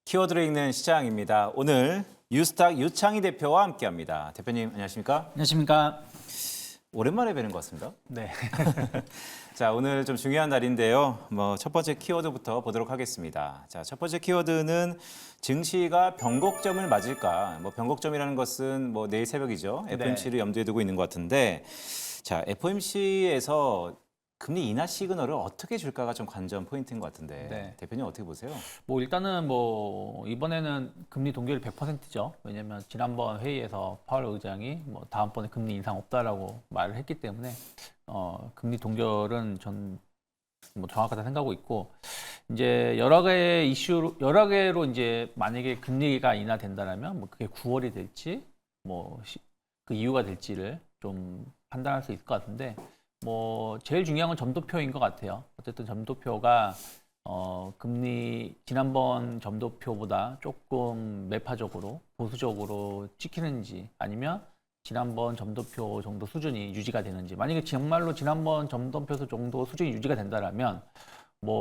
키워드를 읽는 시장입니다. 오늘 유스탁 유창희 대표와 함께합니다. 대표님 안녕하십니까? 안녕하십니까? 오랜만에 뵈는 것 같습니다. 네. 자, 오늘 좀 중요한 날인데요. 첫 번째 키워드부터 보도록 하겠습니다. 자, 첫 번째 키워드는 증시가 변곡점을 맞을까? 변곡점이라는 것은 내일 새벽이죠. FOMC를 염두에 두고 있는 것 같은데, 자, FOMC에서 금리 인하 시그널을 어떻게 줄까가 좀 관전 포인트인 것 같은데, 네. 대표님 어떻게 보세요? 일단은 이번에는 금리 동결이 100%죠. 왜냐면 지난번 회의에서 파월 의장이 다음번에 금리 인상 없다라고 말을 했기 때문에 금리 동결은 전 정확하다 생각하고 있고, 이제 여러 개로 이제 만약에 금리가 인하된다라면 그게 9월이 될지 그 이유가 될지를 좀 판단할 수 있을 것 같은데, 제일 중요한 건 점도표인 것 같아요. 어쨌든 점도표가 지난번 점도표보다 조금 매파적으로 보수적으로 찍히는지, 아니면 지난번 점도표 정도 수준이 유지가 되는지. 만약에 정말로 지난번 점도표 정도 수준이 유지가 된다라면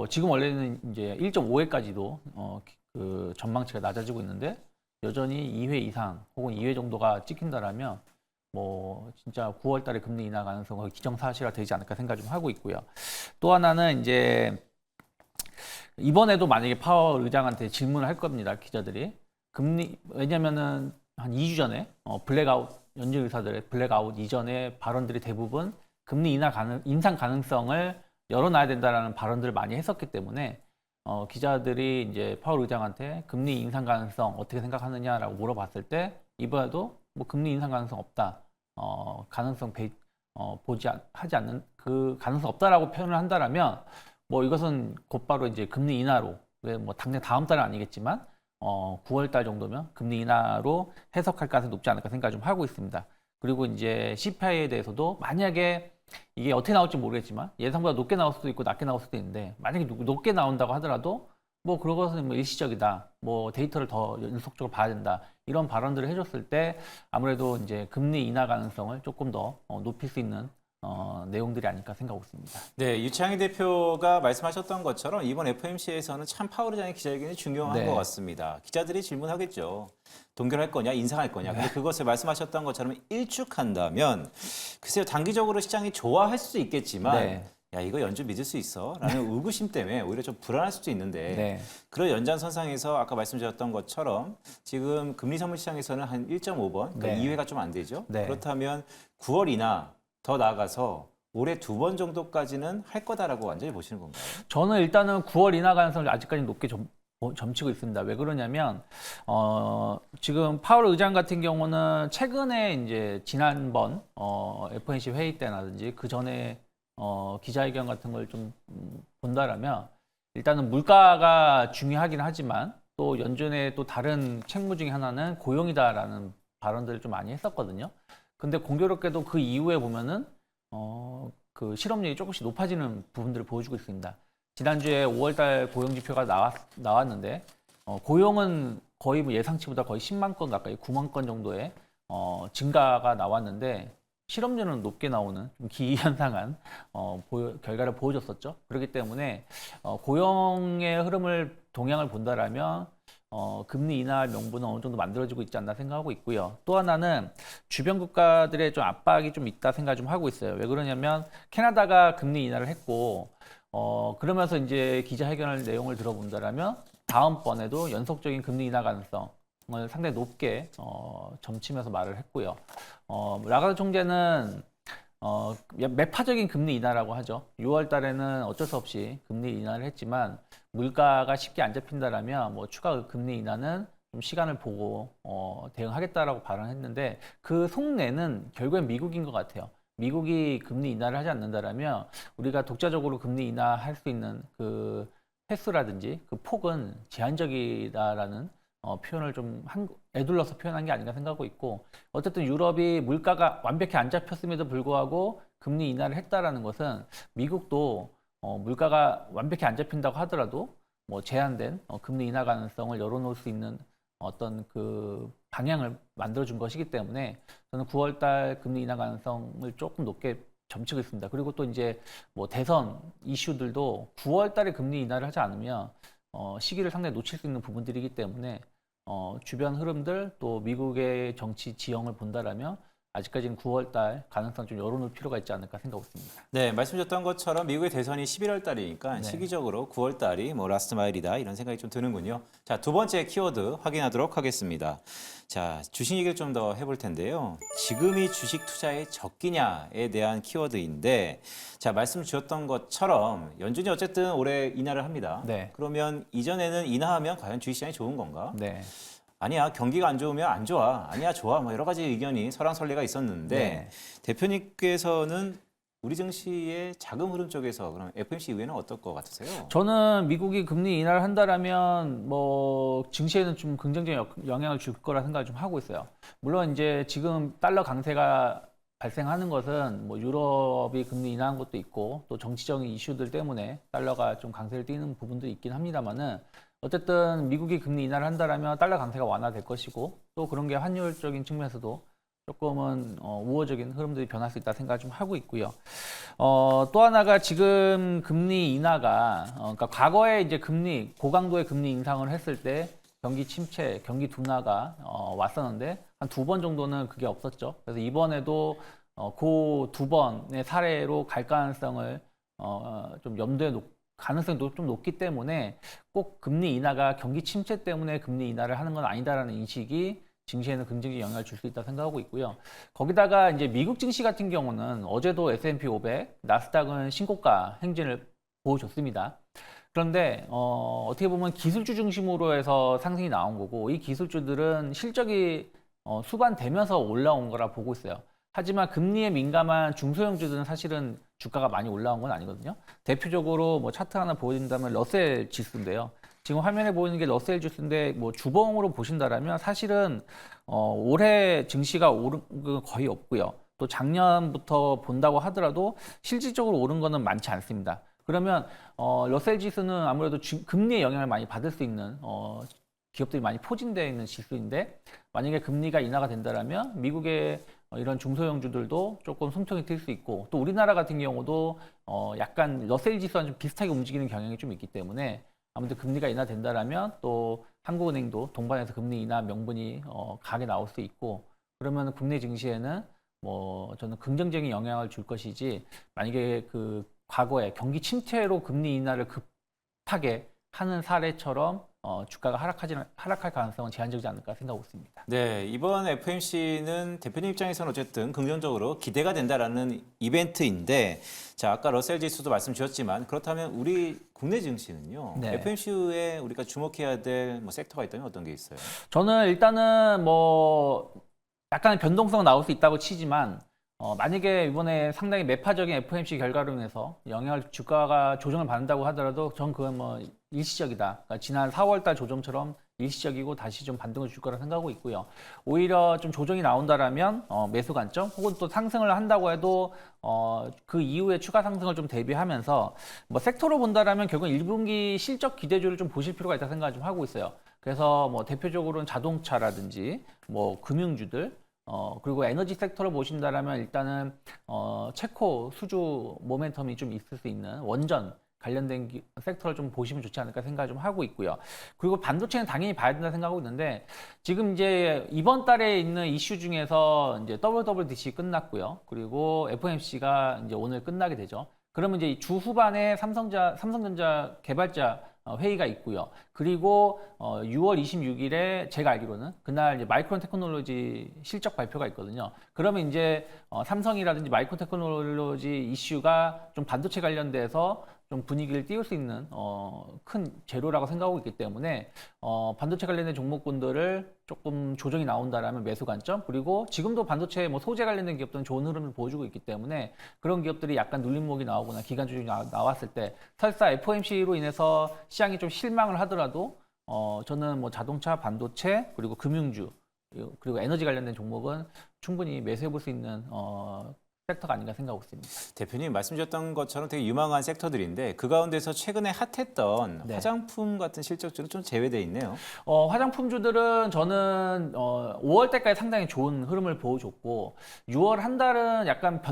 지금 원래는 이제 1.5회까지도 그 전망치가 낮아지고 있는데, 여전히 2회 이상 혹은 2회 정도가 찍힌다라면 진짜 9월 달에 금리 인하 가능성은 거의 기정사실화 되지 않을까 생각 좀 하고 있고요. 또 하나는 이제 이번에도 만약에 파월 의장한테 질문을 할 겁니다. 기자들이. 왜냐면은 한 2주 전에 연준 의사들의 블랙아웃 이전에 발언들이 대부분 금리 인상 가능성을 열어놔야 된다라는 발언들을 많이 했었기 때문에 기자들이 이제 파월 의장한테 금리 인상 가능성 어떻게 생각하느냐라고 물어봤을 때, 이번에도 금리 인상 가능성 없다. 하지 않는 그 가능성 없다라고 표현을 한다라면, 이것은 곧바로 이제 금리 인하로, 당장 다음 달은 아니겠지만 9월 달 정도면 금리 인하로 해석할 가능성이 높지 않을까 생각 좀 하고 있습니다. 그리고 이제 CPI에 대해서도 만약에 이게 어떻게 나올지 모르겠지만 예상보다 높게 나올 수도 있고 낮게 나올 수도 있는데, 만약에 높게 나온다고 하더라도 그런 것은 일시적이다. 데이터를 더 연속적으로 봐야 된다. 이런 발언들을 해줬을 때 아무래도 이제 금리 인하 가능성을 조금 더 높일 수 있는 내용들이 아닐까 생각하고 있습니다. 네, 유창희 대표가 말씀하셨던 것처럼 이번 FOMC에서는 참 파월 의장의 기자회견이 중요한 것 같습니다. 기자들이 질문하겠죠. 동결할 거냐, 인상할 거냐. 근데 그것을 말씀하셨던 것처럼 일축한다면, 글쎄요, 단기적으로 시장이 좋아할 수도 있겠지만, 야, 이거 연준 믿을 수 있어? 라는 의구심 때문에 오히려 좀 불안할 수도 있는데, 그런 연장선상에서 아까 말씀드렸던 것처럼 지금 금리 선물 시장에서는 한 1.5번, 그러니까 2회가 좀 안 되죠. 그렇다면 9월 이나 더 나아가서 올해 2번 정도까지는 할 거다라고 완전히 보시는 건가요? 저는 일단은 9월 인하 가능성을 아직까지 높게 점치고 있습니다. 왜 그러냐면 지금 파월 의장 같은 경우는 최근에 이제 지난번 FOMC 회의 때라든지 그 전에 기자회견 같은 걸 좀 본다라면, 일단은 물가가 중요하긴 하지만 또 연준의 또 다른 책무 중에 하나는 고용이다라는 발언들을 좀 많이 했었거든요. 근데 공교롭게도 그 이후에 보면은 그 실업률이 조금씩 높아지는 부분들을 보여주고 있습니다. 지난주에 5월달 고용 지표가 나왔는데 고용은 거의 예상치보다 거의 10만 건 가까이 9만 건 정도의 증가가 나왔는데, 실업률은 높게 나오는 좀 기이현상한 결과를 보여줬었죠. 그렇기 때문에 고용의 동향을 본다라면 금리 인하 명분은 어느 정도 만들어지고 있지 않나 생각하고 있고요. 또 하나는 주변 국가들의 좀 압박이 좀 있다 생각 좀 하고 있어요. 왜 그러냐면 캐나다가 금리 인하를 했고, 그러면서 이제 기자회견 내용을 들어본다라면 다음번에도 연속적인 금리 인하 가능성을 상당히 높게 점치면서 말을 했고요. 라가드 총재는 매파적인 금리 인하라고 하죠. 6월 달에는 어쩔 수 없이 금리 인하를 했지만 물가가 쉽게 안 잡힌다라면 추가 금리 인하는 좀 시간을 보고 대응하겠다라고 발언했는데, 그 속내는 결국엔 미국인 것 같아요. 미국이 금리 인하를 하지 않는다라면 우리가 독자적으로 금리 인하할 수 있는 그 횟수라든지 그 폭은 제한적이다라는 표현을 좀 애둘러서 표현한 게 아닌가 생각하고 있고, 어쨌든 유럽이 물가가 완벽히 안 잡혔음에도 불구하고 금리 인하를 했다라는 것은 미국도 물가가 완벽히 안 잡힌다고 하더라도 제한된 금리 인하 가능성을 열어놓을 수 있는 어떤 그 방향을 만들어준 것이기 때문에 저는 9월달 금리 인하 가능성을 조금 높게 점치고 있습니다. 그리고 또 이제 대선 이슈들도 9월달에 금리 인하를 하지 않으면 시기를 상당히 놓칠 수 있는 부분들이기 때문에 주변 흐름들 또 미국의 정치 지형을 본다라면 아직까지는 9월 달 가능성 좀 열어놓을 필요가 있지 않을까 생각했습니다. 네, 말씀 주셨던 것처럼 미국의 대선이 11월 달이니까 네. 시기적으로 9월 달이 뭐 라스트 마일이다 이런 생각이 좀 드는군요. 자, 두 번째 키워드 확인하도록 하겠습니다. 자, 주식 얘기를 좀 더 해볼 텐데요. 지금이 주식 투자의 적기냐에 대한 키워드인데, 자, 말씀 주셨던 것처럼 연준이 어쨌든 올해 인하를 합니다. 네. 그러면 이전에는 인하하면 과연 주식시장이 좋은 건가? 네. 아니야, 경기가 안 좋으면 안 좋아. 아니야, 좋아. 뭐 여러 가지 의견이 설왕설래가 있었는데 네. 대표님께서는 우리 증시의 자금 흐름 쪽에서 그럼 FOMC 이후에는 어떨 것 같으세요? 저는 미국이 금리 인하를 한다라면 뭐 증시에는 좀 긍정적인 영향을 줄 거라 생각을 좀 하고 있어요. 물론 이제 지금 달러 강세가 발생하는 것은 뭐 유럽이 금리 인하한 것도 있고 또 정치적인 이슈들 때문에 달러가 좀 강세를 띠는 부분도 있긴 합니다만은 어쨌든 미국이 금리 인하를 한다라면 달러 강세가 완화될 것이고 또 그런 게 환율적인 측면에서도 조금은 우호적인 흐름들이 변할 수 있다 생각을 좀 하고 있고요. 또 하나가 지금 금리 인하가 그러니까 과거에 이제 금리 고강도의 금리 인상을 했을 때 경기 침체, 경기 둔화가 왔었는데 한 2번 정도는 그게 없었죠. 그래서 이번에도 그 2번의 사례로 갈 가능성을 좀 염두에 놓고 가능성이 좀 높기 때문에 꼭 금리 인하가 경기 침체 때문에 금리 인하를 하는 건 아니다라는 인식이 증시에는 긍정적인 영향을 줄 수 있다 생각하고 있고요. 거기다가 이제 미국 증시 같은 경우는 어제도 S&P 500, 나스닥은 신고가 행진을 보여줬습니다. 그런데 어떻게 보면 기술주 중심으로 해서 상승이 나온 거고 이 기술주들은 실적이 수반되면서 올라온 거라 보고 있어요. 하지만 금리에 민감한 중소형주들은 사실은 주가가 많이 올라온 건 아니거든요. 대표적으로 뭐 차트 하나 보여드린다면 러셀 지수인데요. 지금 화면에 보이는 게 러셀 지수인데 뭐 주봉으로 보신다라면 사실은 올해 증시가 오른 거 거의 없고요. 또 작년부터 본다고 하더라도 실질적으로 오른 거는 많지 않습니다. 그러면 러셀 지수는 아무래도 금리의 영향을 많이 받을 수 있는 기업들이 많이 포진되어 있는 지수인데 만약에 금리가 인하가 된다라면 미국의 이런 중소형주들도 조금 숨통이 트일 수 있고 또 우리나라 같은 경우도 약간 러셀 지수와 좀 비슷하게 움직이는 경향이 좀 있기 때문에 아무튼 금리가 인하된다라면 또 한국은행도 동반해서 금리 인하 명분이 강하게 나올 수 있고 그러면 국내 증시에는 뭐 저는 긍정적인 영향을 줄 것이지 만약에 그 과거에 경기 침체로 금리 인하를 급하게 하는 사례처럼 주가가 하락할 가능성은 제한적이지 않을까 생각하고 있습니다. 네, 이번 FOMC는 대표님 입장에서는 어쨌든 긍정적으로 기대가 된다라는 이벤트인데, 자, 아까 러셀 지수도 말씀 주셨지만 그렇다면 우리 국내 증시는요, 네. FOMC 후에 우리가 주목해야 될 뭐 섹터가 있다면 어떤 게 있어요? 저는 일단은 뭐 약간의 변동성 나올 수 있다고 치지만 만약에 이번에 상당히 매파적인 FOMC 결과로 인해서 주가가 조정을 받는다고 하더라도 전 그건 뭐 일시적이다. 그러니까 지난 4월달 조정처럼 일시적이고 다시 좀 반등을 줄 거라 생각하고 있고요. 오히려 좀 조정이 나온다라면 매수 관점 혹은 또 상승을 한다고 해도 그 이후에 추가 상승을 좀 대비하면서 뭐 섹터로 본다라면 결국 1분기 실적 기대주를 좀 보실 필요가 있다 생각을 좀 하고 있어요. 그래서 뭐 대표적으로는 자동차라든지 뭐 금융주들 그리고 에너지 섹터를 보신다라면 일단은 체코 수주 모멘텀이 좀 있을 수 있는 원전 관련된 섹터를 좀 보시면 좋지 않을까 생각을 좀 하고 있고요. 그리고 반도체는 당연히 봐야 된다 생각하고 있는데 지금 이제 이번 달에 있는 이슈 중에서 이제 WWDC 끝났고요. 그리고 FOMC가 이제 오늘 끝나게 되죠. 그러면 이제 주 후반에 삼성전자 개발자 회의가 있고요. 그리고 6월 26일에 제가 알기로는 그날 이제 마이크론 테크놀로지 실적 발표가 있거든요. 그러면 이제 삼성이라든지 마이크론 테크놀로지 이슈가 좀 반도체 관련돼서 좀 분위기를 띄울 수 있는 큰 재료라고 생각하고 있기 때문에 반도체 관련된 종목군들을 조금 조정이 나온다라면 매수 관점, 그리고 지금도 반도체 뭐 소재 관련된 기업들은 좋은 흐름을 보여주고 있기 때문에 그런 기업들이 약간 눌림목이 나오거나 기관주식이 나왔을 때 설사 FOMC로 인해서 시장이 좀 실망을 하더라도 저는 뭐 자동차, 반도체, 그리고 금융주, 그리고 에너지 관련된 종목은 충분히 매수해 볼 수 있는 섹터가 아닌가 생각하고 있습니다. 대표님 말씀 주셨던 것처럼 되게 유망한 섹터들인데 그 가운데서 최근에 핫했던 네. 화장품 같은 실적들은 좀 제외돼 있네요. 화장품주들은 저는 5월 때까지 상당히 좋은 흐름을 보여줬고 6월 한 달은 약간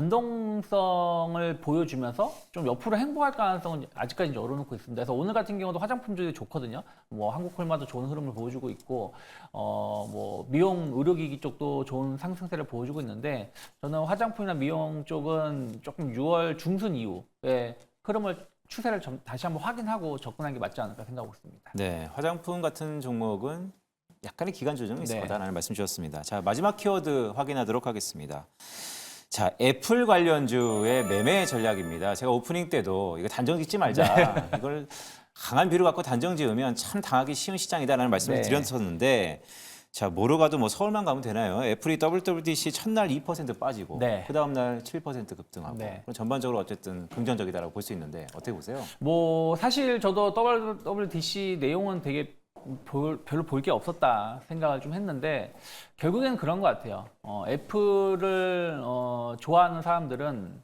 안정성을 보여주면서 좀 옆으로 행보할 가능성은 아직까지 열어놓고 있습니다. 그래서 오늘 같은 경우도 화장품들이 좋거든요. 뭐 한국콜마도 좋은 흐름을 보여주고 있고, 뭐 미용 의료기기 쪽도 좋은 상승세를 보여주고 있는데, 저는 화장품이나 미용 쪽은 조금 6월 중순 이후에 흐름을 추세를 다시 한번 확인하고 접근하는 게 맞지 않을까 생각하고 있습니다. 네, 화장품 같은 종목은 약간의 기간 조정이 있을 네. 거다라는 말씀 주셨습니다. 자, 마지막 키워드 확인하도록 하겠습니다. 자, 애플 관련주의 매매 전략입니다. 제가 오프닝 때도 이거 단정 짓지 말자. 이걸 강한 비를 갖고 단정 지으면 참 당하기 쉬운 시장이다라는 말씀을 네. 드렸었는데, 자, 뭐로 가도 뭐 서울만 가면 되나요? 애플이 WWDC 첫날 2% 빠지고 네. 그 다음 날 7% 급등하고 네. 그럼 전반적으로 어쨌든 긍정적이다라고 볼 수 있는데 어떻게 보세요? 뭐 사실 저도 WWDC 내용은 되게 별로 볼 게 없었다 생각을 좀 했는데 결국엔 그런 것 같아요. 애플을 좋아하는 사람들은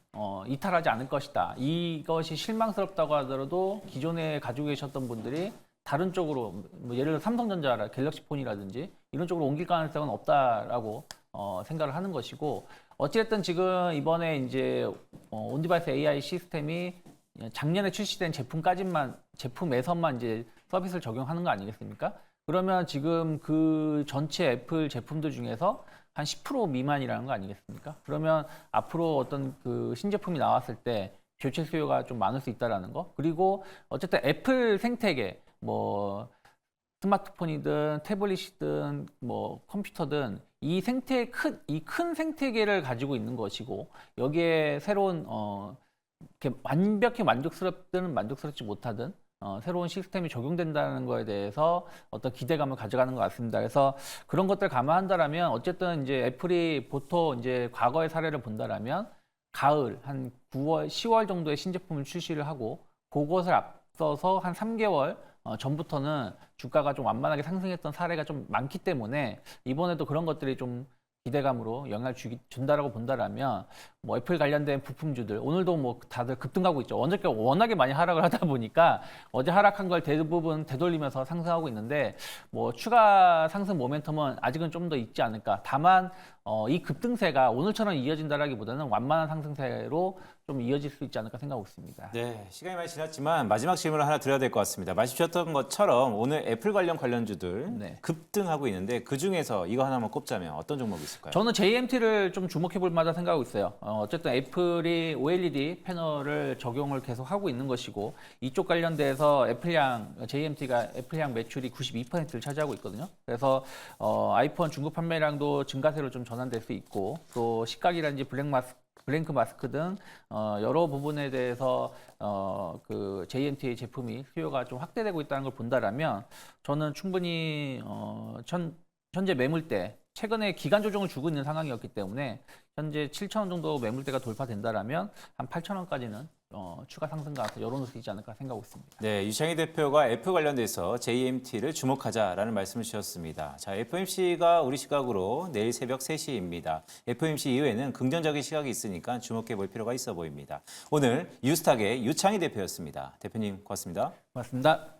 이탈하지 않을 것이다. 이것이 실망스럽다고 하더라도 기존에 가지고 계셨던 분들이 다른 쪽으로 뭐 예를 들어 삼성전자, 갤럭시폰이라든지 이런 쪽으로 옮길 가능성은 없다라고 생각을 하는 것이고 어찌됐든 지금 이번에 이제 온디바이스 AI 시스템이 작년에 출시된 제품에서만 이제 서비스를 적용하는 거 아니겠습니까? 그러면 지금 그 전체 애플 제품들 중에서 한 10% 미만이라는 거 아니겠습니까? 그러면 앞으로 어떤 그 신제품이 나왔을 때 교체 수요가 좀 많을 수 있다라는 거. 그리고 어쨌든 애플 생태계 뭐 스마트폰이든 태블릿이든 뭐 컴퓨터든 이 큰 생태계를 가지고 있는 것이고 여기에 새로운 이렇게 완벽히 만족스럽든 만족스럽지 못하든 새로운 시스템이 적용된다는 거에 대해서 어떤 기대감을 가져가는 것 같습니다. 그래서 그런 것들 감안한다라면 어쨌든 이제 애플이 보통 이제 과거의 사례를 본다라면 가을 한 9월, 10월 정도에 신제품을 출시를 하고 그것을 앞서서 한 3개월 전부터는 주가가 좀 완만하게 상승했던 사례가 좀 많기 때문에 이번에도 그런 것들이 좀 기대감으로 영향을 준다라고 본다라면 뭐 애플 관련된 부품주들 오늘도 뭐 다들 급등하고 있죠. 어저께 워낙에 많이 하락을 하다 보니까 어제 하락한 걸 대부분 되돌리면서 상승하고 있는데 뭐 추가 상승 모멘텀은 아직은 좀 더 있지 않을까. 다만 이 급등세가 오늘처럼 이어진다라기보다는 완만한 상승세로 좀 이어질 수 있지 않을까 생각하고 있습니다. 네, 시간이 많이 지났지만 마지막 질문을 하나 드려야 될 것 같습니다. 말씀 주셨던 것처럼 오늘 애플 관련주들 네. 급등하고 있는데 그 중에서 이거 하나만 꼽자면 어떤 종목이 있을까요? 저는 JMT를 좀 주목해 볼 만하다 생각하고 있어요. 어쨌든 애플이 OLED 패널을 적용을 계속 하고 있는 것이고 이쪽 관련돼서 JMT가 애플향 매출이 92%를 차지하고 있거든요. 그래서 아이폰 중국 판매량도 증가세로 좀 전환될 수 있고 또 식각이라든지 블랭크 마스크 등 여러 부분에 대해서 그 JMT의 제품이 수요가 좀 확대되고 있다는 걸 본다라면 저는 충분히 현재 매물대 최근에 기간 조정을 주고 있는 상황이었기 때문에 현재 7,000원 정도 매물대가 돌파된다라면 한 8,000원까지는 추가 상승 가능성 열어놓을 수 있지 않을까 생각하고 있습니다. 네, 유창희 대표가 애플 관련돼서 JMT를 주목하자라는 말씀을 주셨습니다. 자, FOMC가 우리 시각으로 내일 새벽 3시입니다. FOMC 이후에는 긍정적인 시각이 있으니까 주목해 볼 필요가 있어 보입니다. 오늘 유스탁의 유창희 대표였습니다. 대표님 고맙습니다. 고맙습니다.